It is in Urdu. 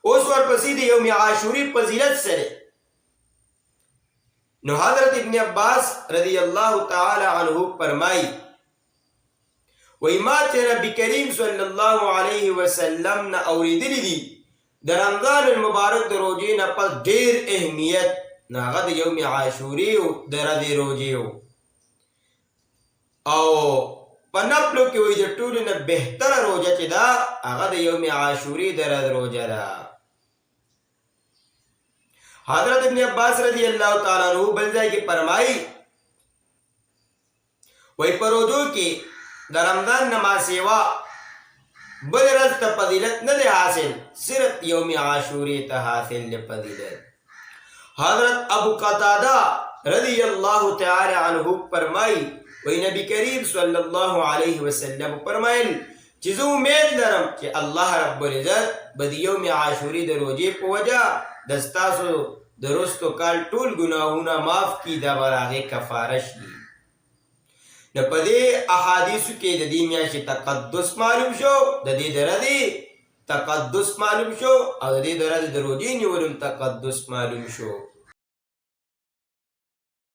اوس ورپسې د یوم عاشوري فضیلت سره نو حضرت ابن عباس رضی الله تعالی عنہ فرمای وای ما چې نبی کریم صلی الله علیه وسلم نه اوریدلی دي د رمضان المبارک د روزې نه پس ډیر اهمیت نو هغه د یوم عاشوري او د ورځې روزې او په نفلو کې وایي د ټولو نه بهتره روزه چې ده هغه د یوم عاشوري د ورځې روزه ده. حضرت ابن عباس رضی الله تعالی عنہ بل ځای کې فرمایي وایي په روزو کې د رمضان نه ما سیوا بل ورځ ته فضیلت نه دی حاصل، صرف یوم عاشوري ته حاصل دی فضیلت. حضرت ابو قتادہ رضی اللہ تعالی عنہ فرمائی وی نبی کریم صلی اللہ علیہ وسلم فرمائل چې زه امید لرم چې الله رب العزت به د یوم عاشوري د روزې په وجه د ستاسو د رستو کال ټول ګناهونه معاف کړي، دا به هغې کفاره شي. نو په دې احادیثو کې د دې میاشتې تقدس معلوم شو، د دې د ورځې تقدس معلوم شو او د دې د ورځې د روزې نیولو تقدس معلوم شو.